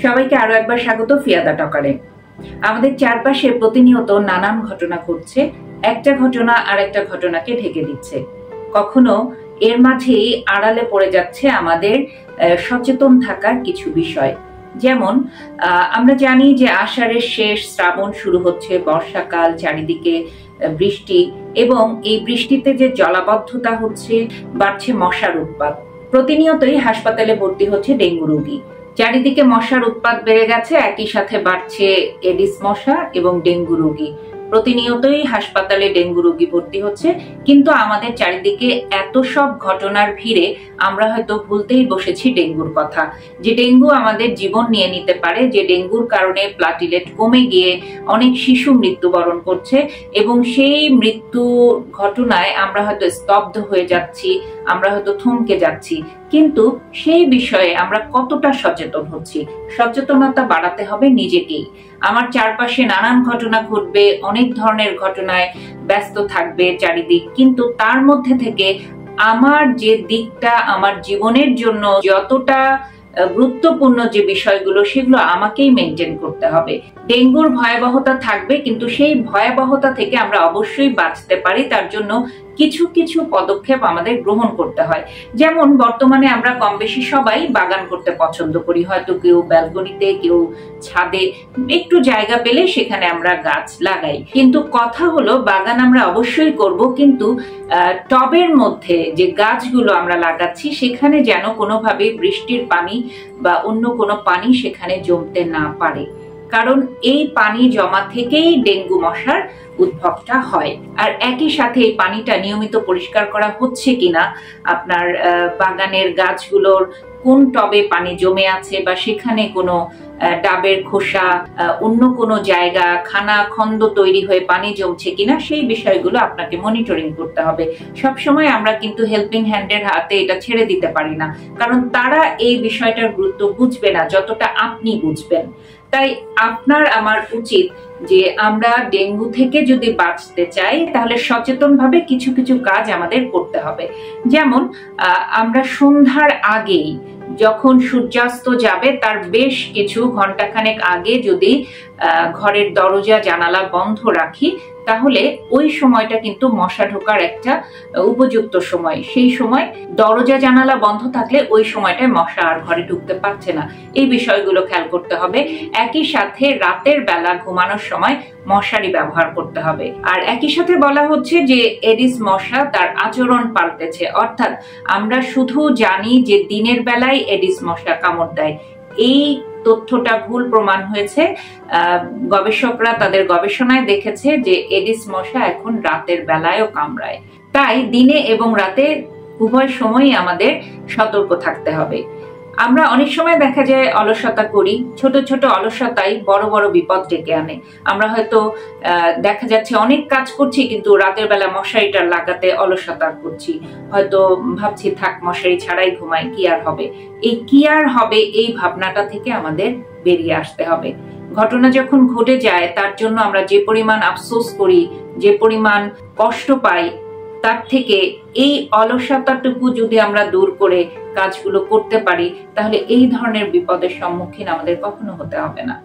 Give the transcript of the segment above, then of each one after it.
সবাইকে আরো একবার স্বাগত ফিয়াদা টকারে। আমাদের চারপাশে প্রতিনিয়ত নানান ঘটনা ঘটছে, একটা ঘটনা আর একটা ঘটনাকে ঢেকে দিচ্ছে। কখনো এর মাঝেই আড়ালে পড়ে যাচ্ছে আমাদের সচেতন থাকার কিছু বিষয়। যেমন আমরা জানি যে আষাঢ়ের শেষ, শ্রাবণ শুরু হচ্ছে, বর্ষাকাল, চারিদিকে বৃষ্টি, এবং এই বৃষ্টিতে যে জলাবদ্ধতা হচ্ছে, বাড়ছে মশার উৎপাত। প্রতিনিয়তই হাসপাতালে ভর্তি হচ্ছে ডেঙ্গু রোগী। চারিদিকে মশার উৎপাত বেড়ে গেছে, একই সাথে বাড়ছে এডিস মশা এবং ডেঙ্গু রোগী। প্রতিনিয়তই হাসপাতালে ডেঙ্গু রোগী ভর্তি হচ্ছে, কিন্তু আমাদের চারিদিকে এত সব ঘটনার ভিড়ে আমরা হয়তো ভুলতেই বসেছি ডেঙ্গুর কথা। যে ডেঙ্গু আমাদের জীবন নিয়ে নিতে পারে, যে ডেঙ্গুর কারণে প্লাটিলেট কমে গিয়ে অনেক শিশু মৃত্যুবরণ করছে, এবং সেই মৃত্যু ঘটনায় আমরা হয়তো স্তব্ধ হয়ে যাচ্ছি, আমরা হয়তো থমকে যাচ্ছি। কিন্তু সেই বিষয়ে আমরা কতটা সচেতন হচ্ছি? সচেতনতা বাড়াতে হবে নিজেকেই। আমার চারপাশে নানান ঘটনা ঘটবে, অনেক ধরনের ঘটনায় ব্যস্ত থাকবে চারিদিক, কিন্তু তার মধ্যে থেকে আমার যে দিকটা আমার জীবনের জন্য যতটা গুরুত্বপূর্ণ যে বিষয়গুলো, সেগুলো আমাকেই মেনটেন করতে হবে। ডেঙ্গুর ভয়াবহতা থাকবে, কিন্তু সেই ভয়াবহতা থেকে আমরা অবশ্যই বাঁচতে পারি। তার জন্য কিছু কিছু পদক্ষেপ আমাদের গ্রহণ করতে হয়। যেমন বর্তমানে আমরা কম বেশি সবাই বাগান করতে পছন্দ করি, হয়তো কেউ ব্যালকনিতে, কেউ ছাদে, একটু জায়গা পেলে সেখানে আমরা গাছ লাগাই। কিন্তু কথা হলো, বাগান আমরা অবশ্যই করব, কিন্তু টবের মধ্যে যে গাছগুলো আমরা লাগাচ্ছি সেখানে যেন কোনোভাবে বৃষ্টির পানি বা অন্য কোনো পানি সেখানে জমতে না পারে, কারণ এই পানি জমা থেকেই ডেঙ্গু মশার উদ্ভবটা হয়। আর একই সাথে এই পানিটা নিয়মিত পরিষ্কার করা হচ্ছে কিনা, আপনার বাগানের গাছগুলোর কোন টবে পানি জমে আছে, বা সেখানে কোনো ডাবের খোসা, অন্য কোনো জায়গা খানা খন্দ তৈরি হয়ে পানি জমছে কিনা, সেই বিষয়গুলো আপনাকে মনিটরিং করতে হবে। সবসময় আমরা কিন্তু হেল্পিং হ্যান্ডের হাতে এটা ছেড়ে দিতে পারি না, কারণ তারা এই বিষয়টার গুরুত্ব বুঝবে না যতটা আপনি বুঝবেন। তাই আপনার আমার উচিত যে আমরা ডেঙ্গু থেকে যদি বাঁচতে চাই, তাহলে সচেতনভাবে কিছু কিছু কাজ আমাদের করতে হবে। যেমন আমরা সন্ধ্যার আগেই, যখন সূর্যাস্ত যাবে তার বেশ কিছু ঘন্টাখানেক আগে যদি ঘরের দরজা জানালা বন্ধ রাখি, তাহলে ওই সময়টা কিন্তু মশা ঢোকার একটা উপযুক্ত সময়। সেই সময় দরজা জানালা বন্ধ থাকলে ওই সময়টায় মশা আর ঘরে ঢুকতে পারছে না। এই বিষয়গুলো খেয়াল করতে হবে। একই সাথে রাতের বেলা ঘুমানোর সময় মশারি ব্যবহার করতে হবে। আর একই সাথে বলা হচ্ছে যে এডিস মশা তার আচরণ পাল্টেছে, অর্থাৎ আমরা শুধু জানি যে দিনের বেলায় এডিস মশা কামড় দেয়। এই তথ্যটা ভুল প্রমাণ হয়েছে। গবেষকরা তাদের গবেষণায় দেখেছে যে এডিস মশা এখন রাতের বেলায়ও কামড়ায়। তাই দিনে এবং রাতে উভয় সময়ই আমাদের সতর্ক থাকতে হবে। আমরা অনেক সময় দেখা যায় অলসতা করি, ছোট ছোট অলসতাই বড় বড় বিপদ ডেকে আনে। আমরা হয়তো দেখা যাচ্ছে অনেক কাজ করছি, কিন্তু রাতের বেলা মশারিটা লাগাতে অলসতা করছি, হয়তো ভাবছি থাক মশারি ছাড়াই ঘুমাই, কি আর হবে। এই কি আর হবে, এই ভাবনাটা থেকে আমাদের বেরিয়ে আসতে হবে। ঘটনা যখন ঘটে যায়, তার জন্য আমরা যে পরিমাণ আফসোস করি, যে পরিমাণ কষ্ট পাই, তার থেকে এই অলসতাটুকু যদি আমরা দূর করে কাজগুলো করতে পারি, তাহলে এই ধরনের বিপদের সম্মুখীন আমাদের কখনো হতে হবে না।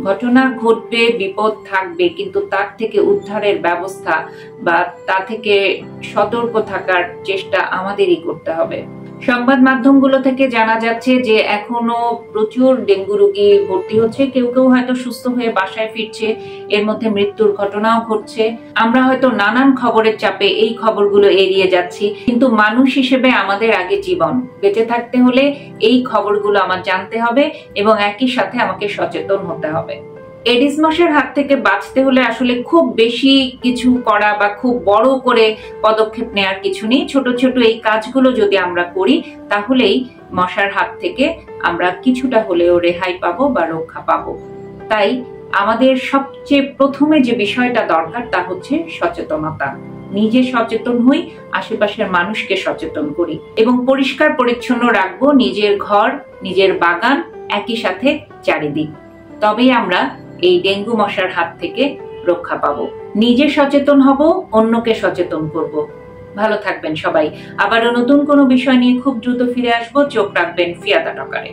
ঘটনা ঘটবে, বিপদ থাকবে, কিন্তু তার থেকে উদ্ধারের ব্যবস্থা বা তা থেকে সতর্ক থাকার চেষ্টা আমাদেরই করতে হবে। সংবাদ মাধ্যমগুলো থেকে জানা যাচ্ছে যে এখনো প্রচুর ডেঙ্গু রোগী ভর্তি হচ্ছে, কেউ কেউ হয়তো সুস্থ হয়ে বাসায় ফিরছে, এর মধ্যে মৃত্যুর ঘটনাও ঘটছে। আমরা হয়তো নানান খবরের চাপে এই খবরগুলো এড়িয়ে যাচ্ছি, কিন্তু মানুষ হিসেবে আমাদের আগে জীবন, বেঁচে থাকতে হলে এই খবরগুলো আমার জানতে হবে এবং একই সাথে আমাকে সচেতন হতে হবে। এডিস মশার হাত থেকে বাঁচতে হলে আসলে খুব বেশি কিছু করা বা খুব বড় করে পদক্ষেপ নেওয়ার কিছু নেই। ছোট ছোট এই কাজগুলো যদি আমরা করি, তাহলেই মশার হাত থেকে আমরা কিছুটা হলেও রেহাই পাবো বা রক্ষা পাবো। তাই আমাদের সবচেয়ে প্রথমে যে বিষয়টা দরকার তা হচ্ছে সচেতনতা। নিজে সচেতন হই, আশেপাশের মানুষকে সচেতন করি এবং পরিষ্কার পরিচ্ছন্ন রাখবো নিজের ঘর, নিজের বাগান, একই সাথে চারিদিক। তবেই আমরা এই ডেঙ্গু মশার হাত থেকে রক্ষা পাবো। নিজে সচেতন হব, অন্যকে সচেতন করব। ভালো থাকবেন সবাই। আবারও নতুন কোনো বিষয় নিয়ে খুব দ্রুত ফিরে আসবো। চোখ রাখবেন ফিয়াদা টকারে।